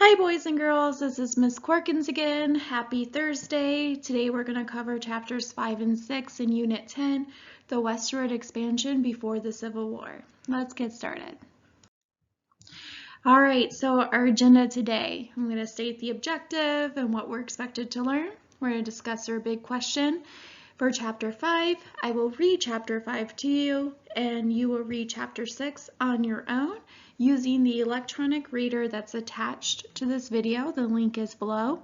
Hi boys and girls, this is Miss Corkins again. Happy Thursday. Today we're going to cover chapters 5 and 6 in Unit 10, the westward expansion before the Civil War. Let's get started. Alright, so our agenda today, I'm going to state the objective and what we're expected to learn. We're going to discuss our big question for chapter 5. I will read chapter 5 to you and you will read chapter 6 on your own using the electronic reader that's attached to this video. The link is below.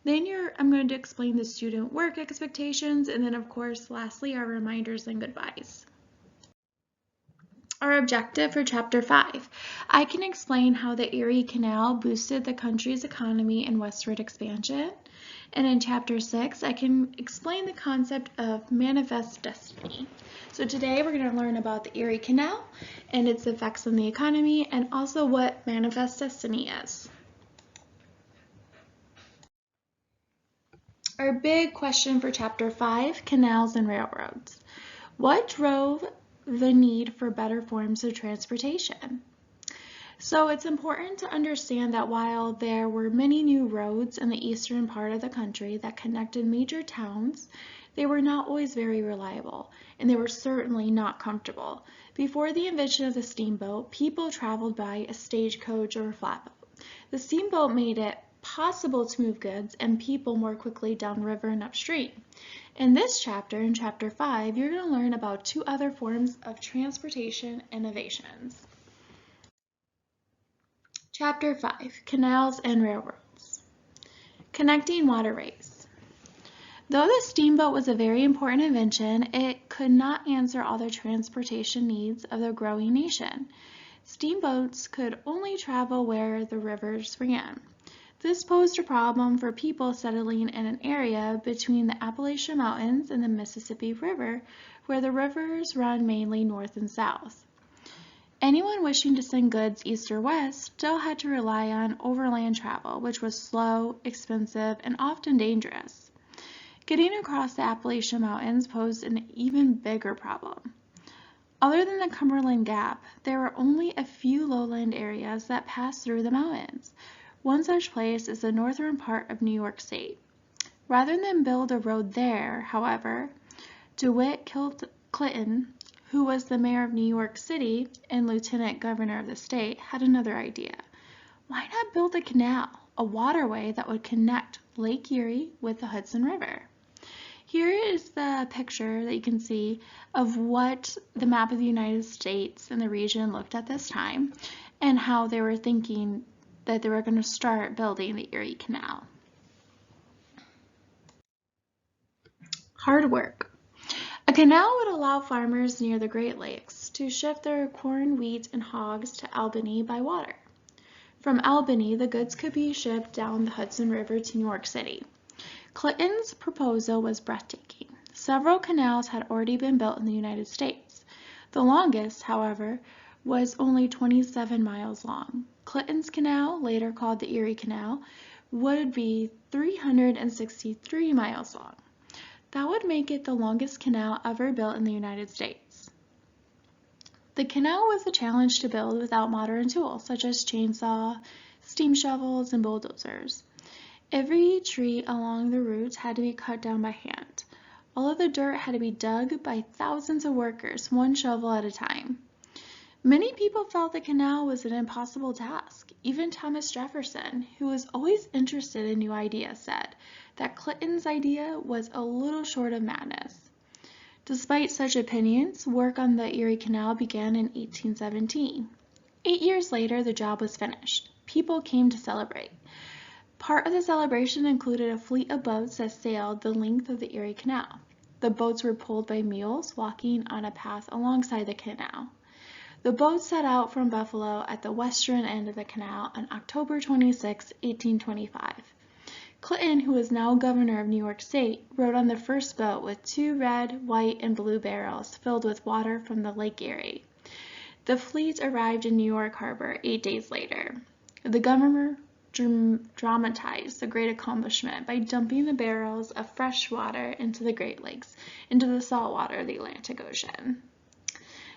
Then I'm going to explain the student work expectations, and then of course lastly our reminders and goodbyes. Our objective for chapter 5. I can explain how the Erie Canal boosted the country's economy and westward expansion. And in chapter 6, I can explain the concept of manifest destiny. So today we're going to learn about the Erie Canal and its effects on the economy, and also what manifest destiny is. Our big question for chapter 5, canals and railroads. What drove the need for better forms of transportation? So it's important to understand that while there were many new roads in the eastern part of the country that connected major towns, they were not always very reliable, and they were certainly not comfortable. Before the invention of the steamboat, people traveled by a stagecoach or a flatboat. The steamboat made it possible to move goods and people more quickly downriver and upstream. In this chapter, in chapter 5, you're going to learn about two other forms of transportation innovations. Chapter 5, Canals and Railroads. Connecting waterways. Though the steamboat was a very important invention, it could not answer all the transportation needs of the growing nation. Steamboats could only travel where the rivers ran. This posed a problem for people settling in an area between the Appalachian Mountains and the Mississippi River, where the rivers run mainly north and south. Anyone wishing to send goods east or west still had to rely on overland travel, which was slow, expensive, and often dangerous. Getting across the Appalachian Mountains posed an even bigger problem. Other than the Cumberland Gap, there were only a few lowland areas that passed through the mountains. One such place is the northern part of New York State. Rather than build a road there, however, DeWitt Clinton, who was the mayor of New York City and lieutenant governor of the state, had another idea. Why not build a canal, a waterway that would connect Lake Erie with the Hudson River? Here is the picture that you can see of what the map of the United States and the region looked at this time, and how they were thinking that they were going to start building the Erie Canal. Hard work. A canal would allow farmers near the Great Lakes to ship their corn, wheat, and hogs to Albany by water. From Albany, the goods could be shipped down the Hudson River to New York City. Clinton's proposal was breathtaking. Several canals had already been built in the United States. The longest, however, was only 27 miles long. Clinton's Canal, later called the Erie Canal, would be 363 miles long. That would make it the longest canal ever built in the United States. The canal was a challenge to build without modern tools such as chainsaw, steam shovels, and bulldozers. Every tree along the route had to be cut down by hand. All of the dirt had to be dug by thousands of workers, one shovel at a time. Many people felt the canal was an impossible task. Even Thomas Jefferson, who was always interested in new ideas, said that Clinton's idea was a little short of madness. Despite such opinions, work on the Erie Canal began in 1817. 8 years later, the job was finished. People came to celebrate. Part of the celebration included a fleet of boats that sailed the length of the Erie Canal. The boats were pulled by mules walking on a path alongside the canal. The boat set out from Buffalo at the western end of the canal on October 26, 1825. Clinton, who was now governor of New York State, rode on the first boat with 2 red, white, and blue barrels filled with water from the Lake Erie. The fleet arrived in New York Harbor 8 days later. The governor dramatized the great accomplishment by dumping the barrels of fresh water into the Great Lakes, into the salt water of the Atlantic Ocean.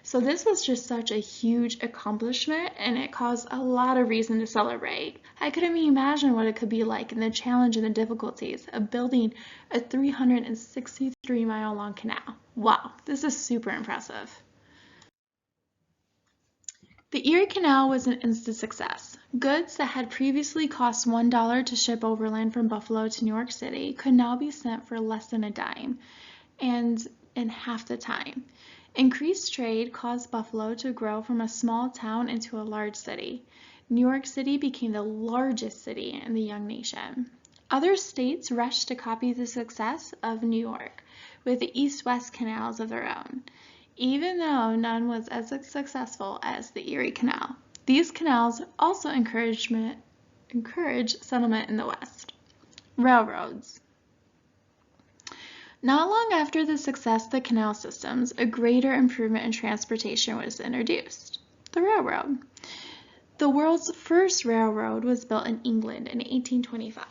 So this was just such a huge accomplishment, and it caused a lot of reason to celebrate. I couldn't even imagine what it could be like and the challenge and the difficulties of building a 363-mile long canal. Wow, this is super impressive. The Erie Canal was an instant success. Goods that had previously cost $1 to ship overland from Buffalo to New York City could now be sent for less than a dime, and in half the time. Increased trade caused Buffalo to grow from a small town into a large city. New York City became the largest city in the young nation. Other states rushed to copy the success of New York with the east-west canals of their own, even though none was as successful as the Erie Canal. These canals also encouraged settlement in the West. Railroads. Not long after the success of the canal systems, a greater improvement in transportation was introduced: the railroad. The world's first railroad was built in England in 1825.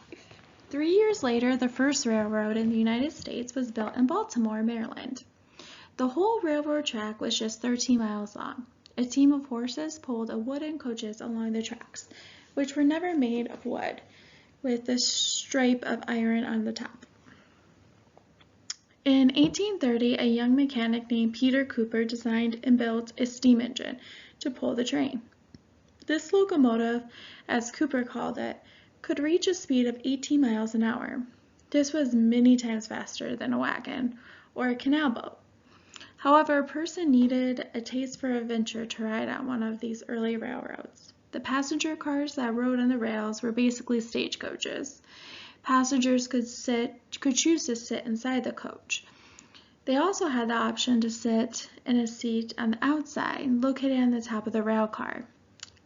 3 years later, the first railroad in the United States was built in Baltimore, Maryland. The whole railroad track was just 13 miles long. A team of horses pulled wooden coaches along the tracks, which were never made of wood, with a stripe of iron on the top. In 1830, a young mechanic named Peter Cooper designed and built a steam engine to pull the train. This locomotive, as Cooper called it, could reach a speed of 18 miles an hour. This was many times faster than a wagon or a canal boat. However, a person needed a taste for adventure to ride on one of these early railroads. The passenger cars that rode on the rails were basically stagecoaches. Passengers could choose to sit inside the coach. They also had the option to sit in a seat on the outside, located on the top of the rail car.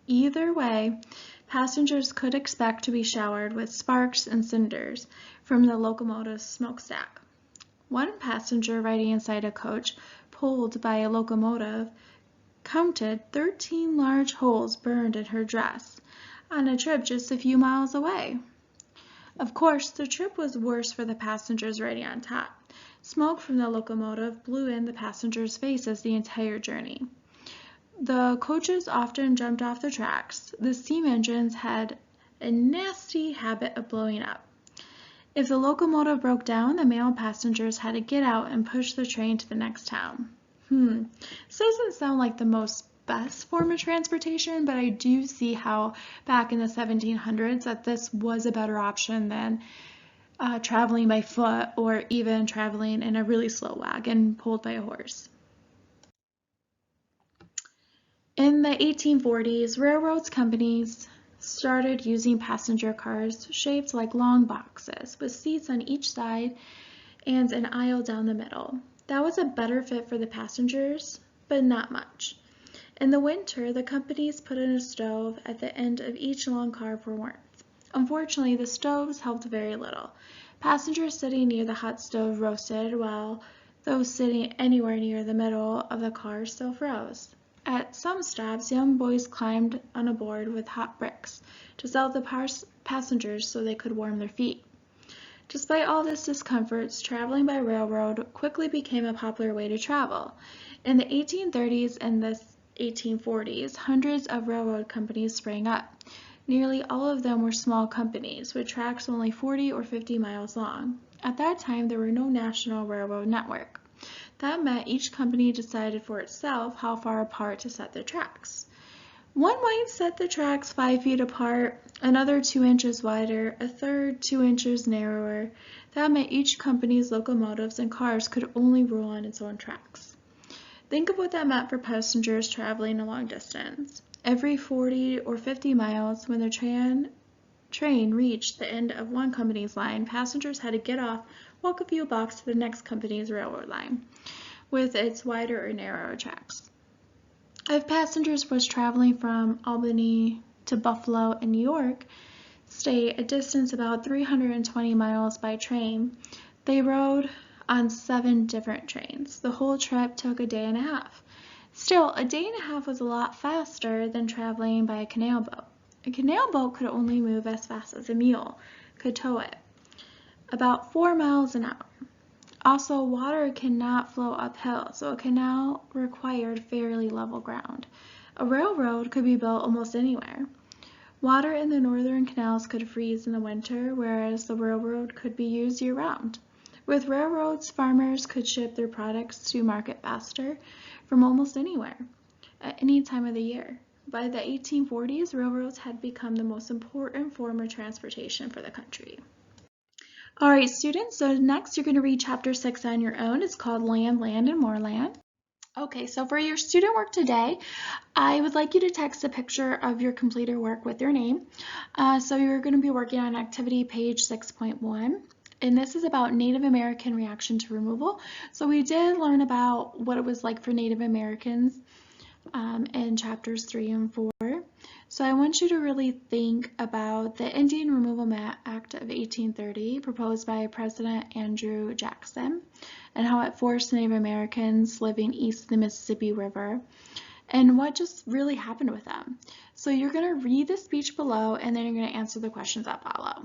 Either way, passengers could expect to be showered with sparks and cinders from the locomotive's smokestack. One passenger riding inside a coach pulled by a locomotive counted 13 large holes burned in her dress on a trip just a few miles away. Of course, the trip was worse for the passengers riding on top. Smoke from the locomotive blew in the passengers' faces the entire journey. The coaches often jumped off the tracks. The steam engines had a nasty habit of blowing up. If the locomotive broke down, the male passengers had to get out and push the train to the next town. This doesn't sound like the most best form of transportation, but I do see how back in the 1700s that this was a better option than traveling by foot or even traveling in a really slow wagon pulled by a horse. In the 1840s, railroad companies started using passenger cars shaped like long boxes with seats on each side and an aisle down the middle. That was a better fit for the passengers, but not much. In the winter, the companies put in a stove at the end of each long car for warmth. Unfortunately, the stoves helped very little. Passengers sitting near the hot stove roasted, while those sitting anywhere near the middle of the car still froze. At some stops, young boys climbed on a board with hot bricks to sell the passengers so they could warm their feet. Despite all this discomforts, traveling by railroad quickly became a popular way to travel. In the 1830s and the 1840s, hundreds of railroad companies sprang up. Nearly all of them were small companies with tracks only 40 or 50 miles long. At that time, there were no national railroad network. That meant each company decided for itself how far apart to set their tracks. One might set the tracks 5 feet apart, another 2 inches wider, a third 2 inches narrower. That meant each company's locomotives and cars could only roll on its own tracks. Think of what that meant for passengers traveling a long distance. Every 40 or 50 miles, when the train reached the end of one company's line, passengers had to get off, walk a few blocks to the next company's railroad line, with its wider or narrower tracks. If passengers was traveling from Albany to Buffalo and New York State, a distance about 320 miles by train, they rode on 7 different trains. The whole trip took a day and a half. Still, a day and a half was a lot faster than traveling by a canal boat. A canal boat could only move as fast as a mule could tow it, about 4 miles an hour. Also, water cannot flow uphill, so a canal required fairly level ground. A railroad could be built almost anywhere. Water in the northern canals could freeze in the winter, whereas the railroad could be used year-round. With railroads, farmers could ship their products to market faster from almost anywhere, at any time of the year. By the 1840s, railroads had become the most important form of transportation for the country. All right, students, so next you're going to read Chapter 6 on your own. It's called Land, Land, and More Land. Okay, so for your student work today, I would like you to text a picture of your completed work with your name. So you're going to be working on activity page 6.1. And this is about Native American reaction to removal. So we did learn about what it was like for Native Americans in chapters 3 and 4. So I want you to really think about the Indian Removal Act of 1830 proposed by President Andrew Jackson and how it forced Native Americans living east of the Mississippi River and what just really happened with them. So you're going to read the speech below and then you're going to answer the questions that follow.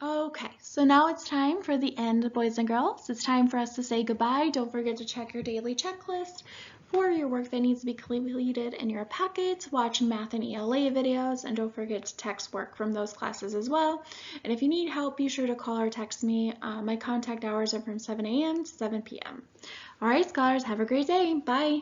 Okay, so now it's time for the end, boys and girls. It's time for us to say goodbye. Don't forget to check your daily checklist for your work that needs to be completed in your packet. Watch math and ELA videos, and don't forget to text work from those classes as well. And if you need help, be sure to call or text me. My contact hours are from 7 a.m. to 7 p.m. All right, scholars, have a great day. Bye.